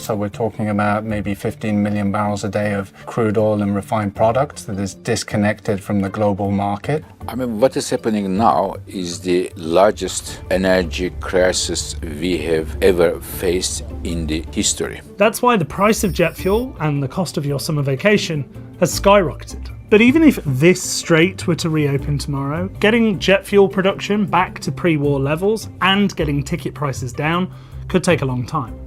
So we're talking about maybe 15 million barrels a day of crude oil and refined products that is disconnected from the global market. I mean, what is happening now is the largest energy crisis we have ever faced in the history. That's why the price of jet fuel and the cost of your summer vacation has skyrocketed. But even if this strait were to reopen tomorrow, getting jet fuel production back to pre-war levels and getting ticket prices down could take a long time.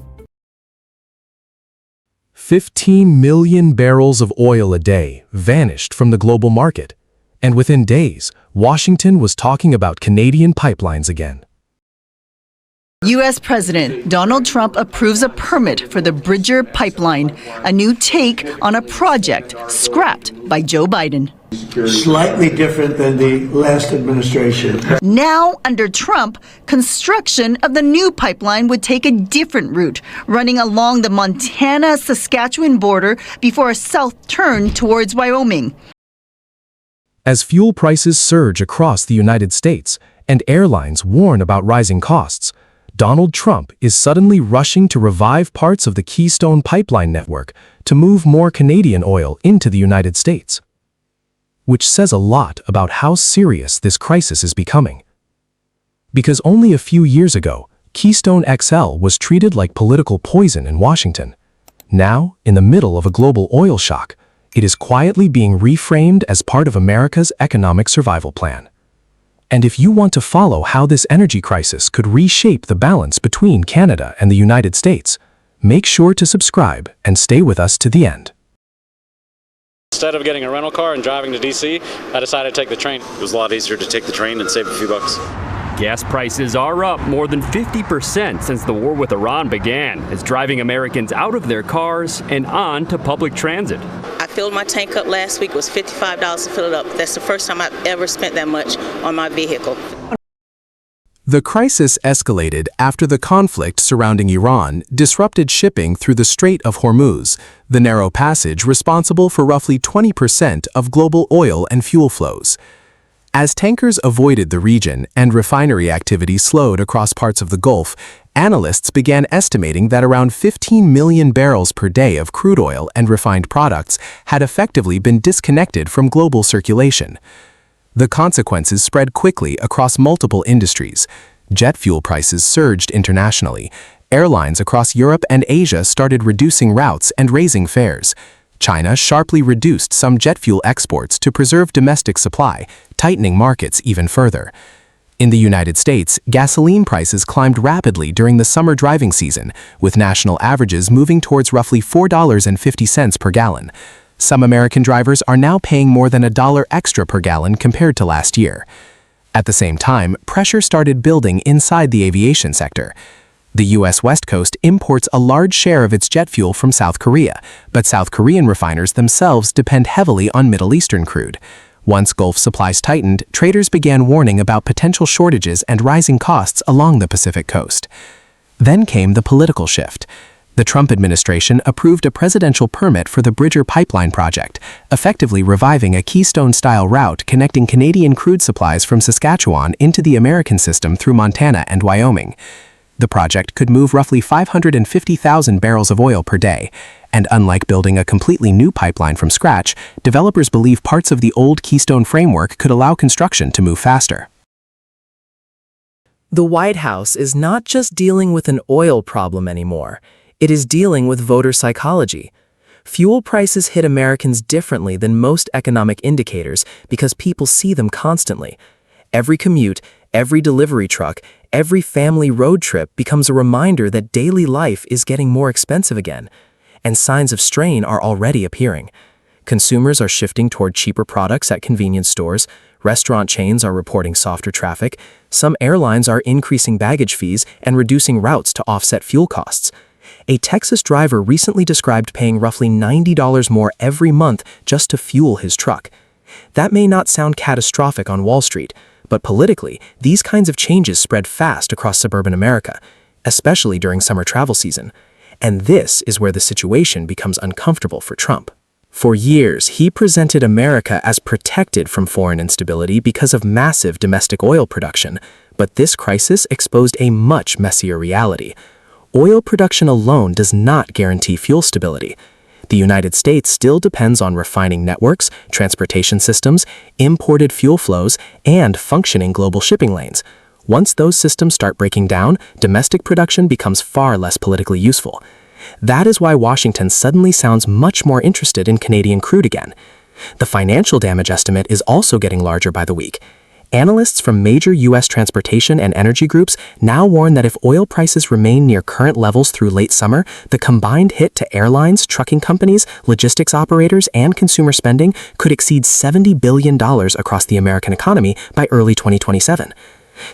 15 million barrels of oil a day vanished from the global market, and within days, Washington was talking about Canadian pipelines again. U.S. President Donald Trump approves a permit for the Bridger pipeline, a new take on a project scrapped by Joe Biden. Slightly different than the last administration. Now, under Trump, construction of the new pipeline would take a different route, running along the Montana-Saskatchewan border before a south turn towards Wyoming. As fuel prices surge across the United States and airlines warn about rising costs, Donald Trump is suddenly rushing to revive parts of the Keystone pipeline network to move more Canadian oil into the United States, which says a lot about how serious this crisis is becoming. Because only a few years ago, Keystone XL was treated like political poison in Washington. Now, in the middle of a global oil shock, it is quietly being reframed as part of America's economic survival plan. And if you want to follow how this energy crisis could reshape the balance between Canada and the United States, make sure to subscribe and stay with us to the end. Instead of getting a rental car and driving to DC, I decided to take the train. It was a lot easier to take the train and save a few bucks. Gas prices are up more than 50% since the war with Iran began, as driving Americans out of their cars and on to public transit. I filled my tank up last week. It was $55 to fill it up. That's the first time I've ever spent that much on my vehicle. The crisis escalated after the conflict surrounding Iran disrupted shipping through the Strait of Hormuz, the narrow passage responsible for roughly 20% of global oil and fuel flows. As tankers avoided the region and refinery activity slowed across parts of the Gulf, analysts began estimating that around 15 million barrels per day of crude oil and refined products had effectively been disconnected from global circulation. The consequences spread quickly across multiple industries. Jet fuel prices surged internationally. Airlines across Europe and Asia started reducing routes and raising fares. China sharply reduced some jet fuel exports to preserve domestic supply, tightening markets even further. In the United States, gasoline prices climbed rapidly during the summer driving season, with national averages moving towards roughly $4.50 per gallon. Some American drivers are now paying more than $1 extra per gallon compared to last year. At the same time, pressure started building inside the aviation sector. The U.S. West Coast imports a large share of its jet fuel from South Korea, but South Korean refiners themselves depend heavily on Middle Eastern crude. Once Gulf supplies tightened, traders began warning about potential shortages and rising costs along the Pacific coast. Then came the political shift. The Trump administration approved a presidential permit for the Bridger pipeline project, effectively reviving a Keystone-style route connecting Canadian crude supplies from Saskatchewan into the American system through Montana and Wyoming. The project could move roughly 550,000 barrels of oil per day, and unlike building a completely new pipeline from scratch, developers believe parts of the old Keystone framework could allow construction to move faster. The White House is not just dealing with an oil problem anymore. It is dealing with voter psychology. Fuel prices hit Americans differently than most economic indicators because people see them constantly. Every commute, every delivery truck, every family road trip becomes a reminder that daily life is getting more expensive again, and signs of strain are already appearing. Consumers are shifting toward cheaper products at convenience stores, restaurant chains are reporting softer traffic, some airlines are increasing baggage fees and reducing routes to offset fuel costs. A Texas driver recently described paying roughly $90 more every month just to fuel his truck. That may not sound catastrophic on Wall Street, but politically, these kinds of changes spread fast across suburban America, especially during summer travel season. And this is where the situation becomes uncomfortable for Trump. For years, he presented America as protected from foreign instability because of massive domestic oil production, but this crisis exposed a much messier reality. oil production alone does not guarantee fuel stability. The United States still depends on refining networks, transportation systems, imported fuel flows, and functioning global shipping lanes. Once those systems start breaking down, domestic production becomes far less politically useful. That is why Washington suddenly sounds much more interested in Canadian crude again. The financial damage estimate is also getting larger by the week. Analysts from major U.S. transportation and energy groups now warn that if oil prices remain near current levels through late summer, the combined hit to airlines, trucking companies, logistics operators, and consumer spending could exceed $70 billion across the American economy by early 2027.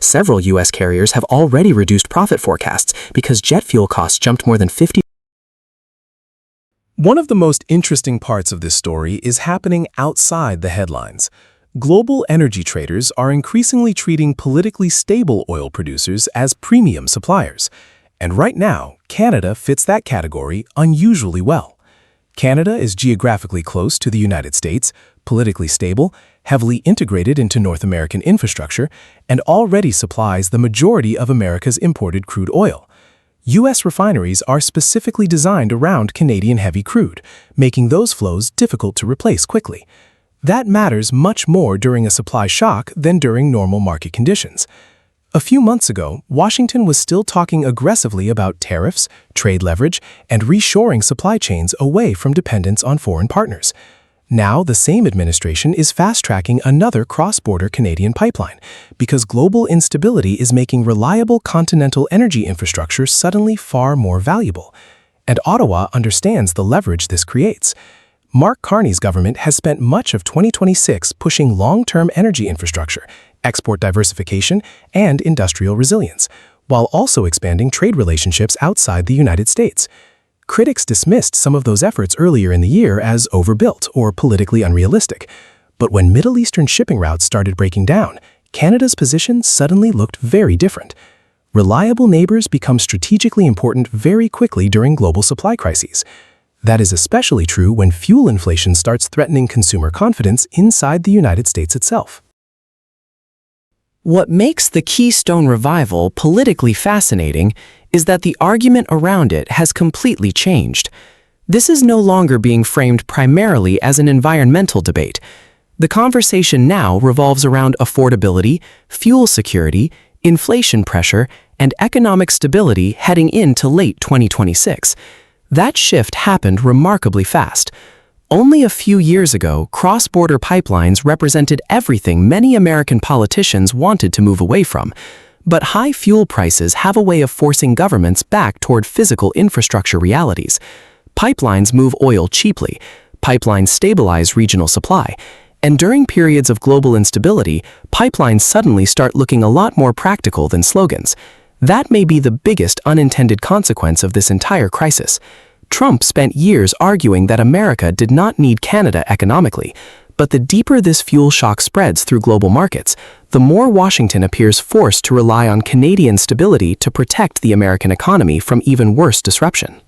Several U.S. carriers have already reduced profit forecasts because jet fuel costs jumped more than 50%. One of the most interesting parts of this story is happening outside the headlines. Global energy traders are increasingly treating politically stable oil producers as premium suppliers. And right now, Canada fits that category unusually well. Canada is geographically close to the United States, politically stable, heavily integrated into North American infrastructure, and already supplies the majority of America's imported crude oil. U.S. refineries are specifically designed around Canadian heavy crude, making those flows difficult to replace quickly. That matters much more during a supply shock than during normal market conditions. A few months ago, Washington was still talking aggressively about tariffs, trade leverage, and reshoring supply chains away from dependence on foreign partners. Now, the same administration is fast-tracking another cross-border Canadian pipeline because global instability is making reliable continental energy infrastructure suddenly far more valuable. And Ottawa understands the leverage this creates. Mark Carney's government has spent much of 2026 pushing long-term energy infrastructure, export diversification, and industrial resilience, while also expanding trade relationships outside the United States. Critics dismissed some of those efforts earlier in the year as overbuilt or politically unrealistic. But when Middle Eastern shipping routes started breaking down, Canada's position suddenly looked very different. Reliable neighbors become strategically important very quickly during global supply crises. That is especially true when fuel inflation starts threatening consumer confidence inside the United States itself. What makes the Keystone revival politically fascinating is that the argument around it has completely changed. This is no longer being framed primarily as an environmental debate. The conversation now revolves around affordability, fuel security, inflation pressure, and economic stability heading into late 2026. That shift happened remarkably fast. Only a few years ago, cross-border pipelines represented everything many American politicians wanted to move away from. But high fuel prices have a way of forcing governments back toward physical infrastructure realities. Pipelines move oil cheaply, pipelines stabilize regional supply, and during periods of global instability, pipelines suddenly start looking a lot more practical than slogans. That may be the biggest unintended consequence of this entire crisis. Trump spent years arguing that America did not need Canada economically, but the deeper this fuel shock spreads through global markets, the more Washington appears forced to rely on Canadian stability to protect the American economy from even worse disruption.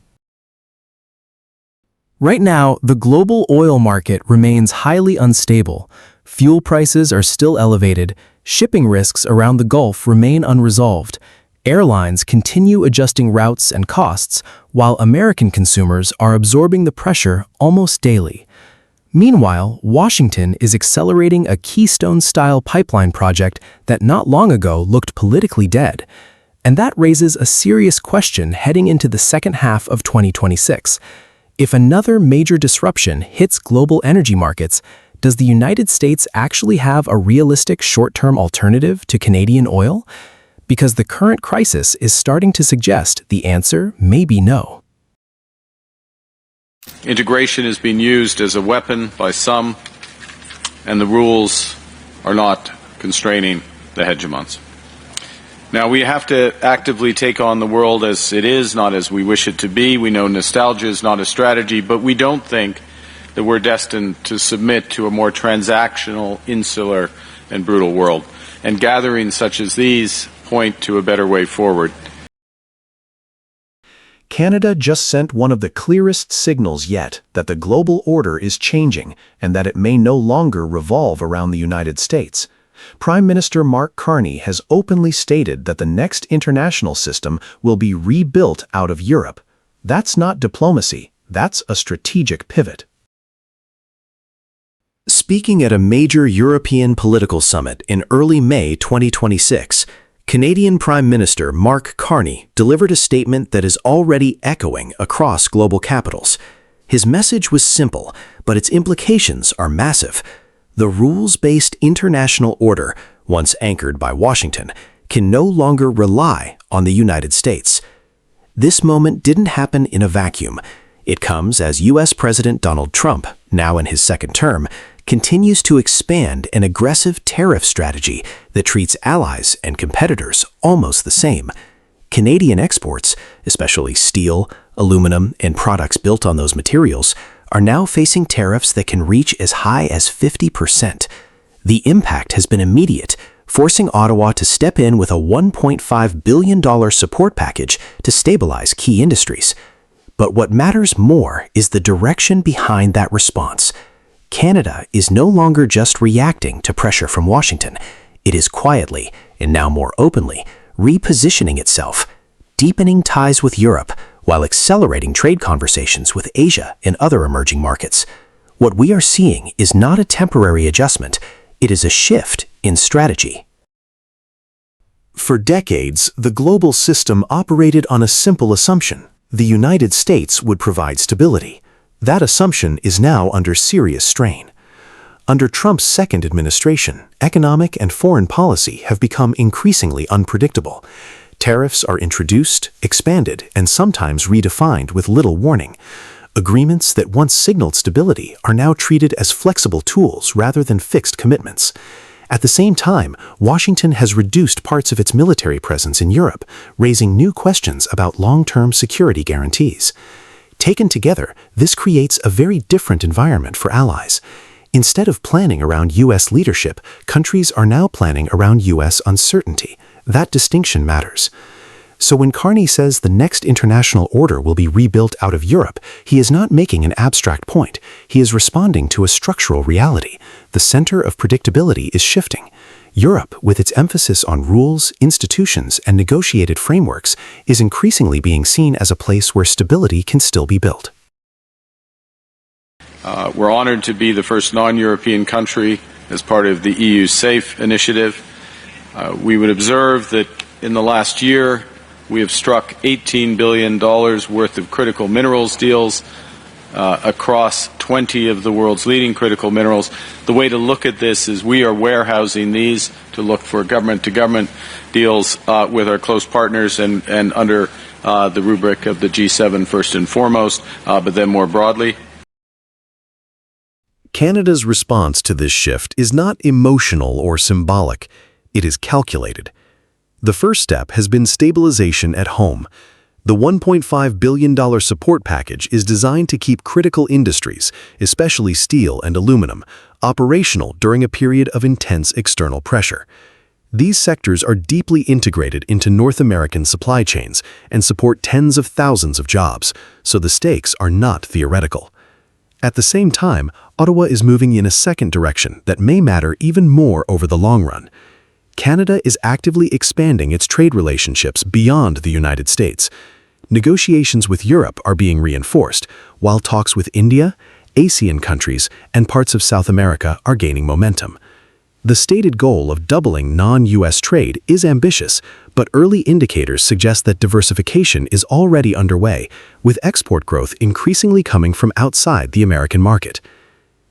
Right now, the global oil market remains highly unstable. Fuel prices are still elevated, shipping risks around the Gulf remain unresolved. Airlines continue adjusting routes and costs, while American consumers are absorbing the pressure almost daily. Meanwhile, Washington is accelerating a Keystone-style pipeline project that not long ago looked politically dead. And that raises a serious question heading into the second half of 2026. If another major disruption hits global energy markets, does the United States actually have a realistic short-term alternative to Canadian oil? Because the current crisis is starting to suggest the answer may be no. Integration is being used as a weapon by some, and the rules are not constraining the hegemons. Now, we have to actively take on the world as it is, not as we wish it to be. We know nostalgia is not a strategy, but we don't think that we're destined to submit to a more transactional, insular, and brutal world. And gatherings such as these point to a better way forward. Canada just sent one of the clearest signals yet that the global order is changing and that it may no longer revolve around the United States. Prime Minister Mark Carney has openly stated that the next international system will be rebuilt out of Europe. That's not diplomacy, that's a strategic pivot. Speaking at a major European political summit in early May 2026, Canadian Prime Minister Mark Carney delivered a statement that is already echoing across global capitals. His message was simple, but its implications are massive. The rules-based international order, once anchored by Washington, can no longer rely on the United States. This moment didn't happen in a vacuum. It comes as U.S. President Donald Trump, now in his second term, continues to expand an aggressive tariff strategy that treats allies and competitors almost the same. Canadian exports, especially steel, aluminum, and products built on those materials, are now facing tariffs that can reach as high as 50%. The impact has been immediate, forcing Ottawa to step in with a $1.5 billion support package to stabilize key industries. But what matters more is the direction behind that response. Canada is no longer just reacting to pressure from Washington. It is quietly, and now more openly, repositioning itself, deepening ties with Europe, while accelerating trade conversations with Asia and other emerging markets. What we are seeing is not a temporary adjustment, it is a shift in strategy. For decades, the global system operated on a simple assumption: the United States would provide stability. That assumption is now under serious strain. Under Trump's second administration, economic and foreign policy have become increasingly unpredictable. Tariffs are introduced, expanded, and sometimes redefined with little warning. Agreements that once signaled stability are now treated as flexible tools rather than fixed commitments. At the same time, Washington has reduced parts of its military presence in Europe, raising new questions about long-term security guarantees. Taken together, this creates a very different environment for allies. Instead of planning around U.S. leadership, countries are now planning around U.S. uncertainty. That distinction matters. So when Carney says the next international order will be rebuilt out of Europe, he is not making an abstract point. He is responding to a structural reality. The center of predictability is shifting. Europe, with its emphasis on rules, institutions, and negotiated frameworks, is increasingly being seen as a place where stability can still be built. We're honored to be the first non-European country as part of the EU SAFE initiative. We would observe that in the last year, we have struck $18 billion worth of critical minerals deals across 20 of the world's leading critical minerals. The way to look at this is we are warehousing these to look for government-to-government deals with our close partners and under the rubric of the G7 first and foremost, but then more broadly. Canada's response to this shift is not emotional or symbolic. It is calculated. The first step has been stabilization at home. The $1.5 billion support package is designed to keep critical industries, especially steel and aluminum, operational during a period of intense external pressure. These sectors are deeply integrated into North American supply chains and support tens of thousands of jobs, so the stakes are not theoretical. At the same time, Ottawa is moving in a second direction that may matter even more over the long run. Canada is actively expanding its trade relationships beyond the United States. Negotiations with Europe are being reinforced, while talks with India, ASEAN countries, and parts of South America are gaining momentum. The stated goal of doubling non-U.S. trade is ambitious, but early indicators suggest that diversification is already underway, with export growth increasingly coming from outside the American market.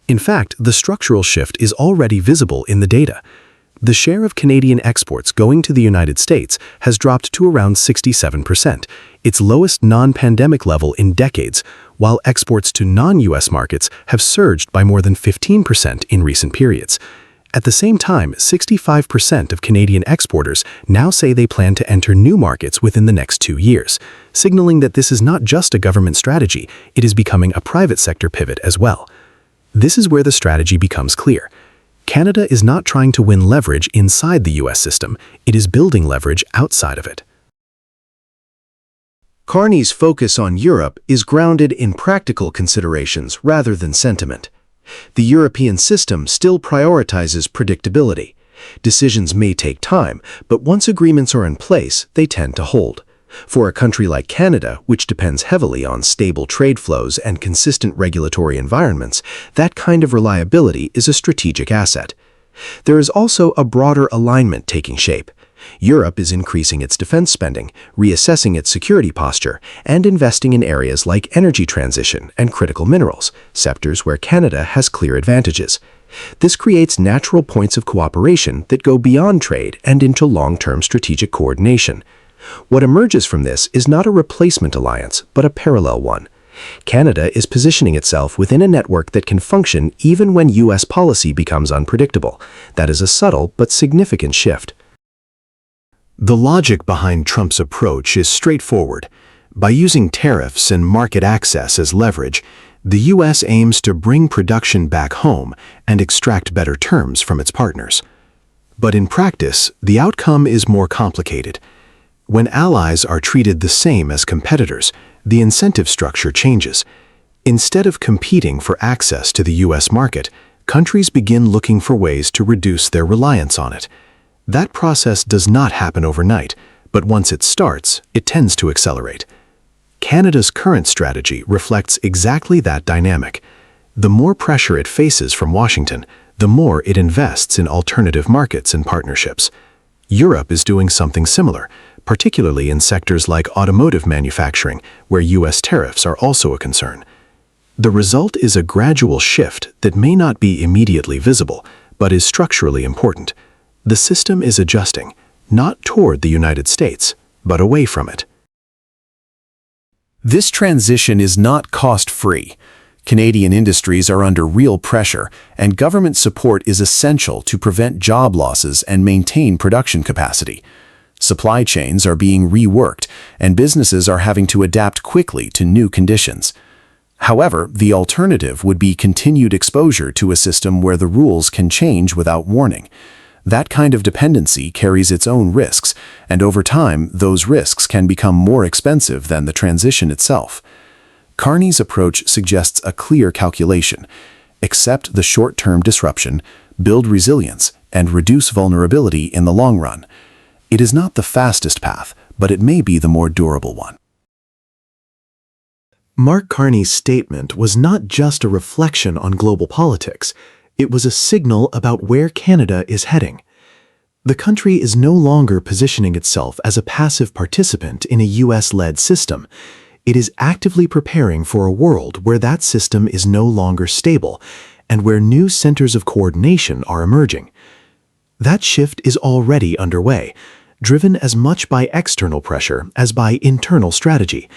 In fact, the structural shift is already visible in the data. The share of Canadian exports going to the United States has dropped to around 67%, its lowest non-pandemic level in decades, while exports to non-U.S. markets have surged by more than 15% in recent periods. At the same time, 65% of Canadian exporters now say they plan to enter new markets within the next 2 years, signaling that this is not just a government strategy, it is becoming a private sector pivot as well. This is where the strategy becomes clear. Canada is not trying to win leverage inside the U.S. system, it is building leverage outside of it. Carney's focus on Europe is grounded in practical considerations rather than sentiment. The European system still prioritizes predictability. Decisions may take time, but once agreements are in place, they tend to hold. For a country like Canada, which depends heavily on stable trade flows and consistent regulatory environments, that kind of reliability is a strategic asset. There is also a broader alignment taking shape. Europe is increasing its defense spending, reassessing its security posture, and investing in areas like energy transition and critical minerals, sectors where Canada has clear advantages. This creates natural points of cooperation that go beyond trade and into long-term strategic coordination. What emerges from this is not a replacement alliance, but a parallel one. Canada is positioning itself within a network that can function even when U.S. policy becomes unpredictable. That is a subtle but significant shift. The logic behind Trump's approach is straightforward. By using tariffs and market access as leverage, the U.S. aims to bring production back home and extract better terms from its partners. But in practice, the outcome is more complicated. When allies are treated the same as competitors, the incentive structure changes. Instead of competing for access to the U.S. market, countries begin looking for ways to reduce their reliance on it. That process does not happen overnight, but once it starts, it tends to accelerate. Canada's current strategy reflects exactly that dynamic. The more pressure it faces from Washington, the more it invests in alternative markets and partnerships. Europe is doing something similar, particularly in sectors like automotive manufacturing, where U.S. tariffs are also a concern. The result is a gradual shift that may not be immediately visible, but is structurally important. The system is adjusting, not toward the United States, but away from it. This transition is not cost-free. Canadian industries are under real pressure, and government support is essential to prevent job losses and maintain production capacity. Supply chains are being reworked, and businesses are having to adapt quickly to new conditions. However, the alternative would be continued exposure to a system where the rules can change without warning. That kind of dependency carries its own risks, and over time, those risks can become more expensive than the transition itself. Carney's approach suggests a clear calculation: accept the short-term disruption, build resilience, and reduce vulnerability in the long run. It is not the fastest path, but it may be the more durable one. Mark Carney's statement was not just a reflection on global politics. It was a signal about where Canada is heading. The country is no longer positioning itself as a passive participant in a U.S.-led system. It is actively preparing for a world where that system is no longer stable and where new centers of coordination are emerging. That shift is already underway, driven as much by external pressure as by internal strategy.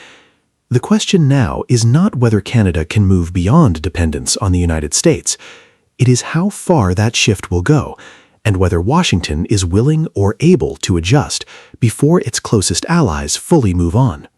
The question now is not whether Canada can move beyond dependence on the United States. It is how far that shift will go, and whether Washington is willing or able to adjust before its closest allies fully move on.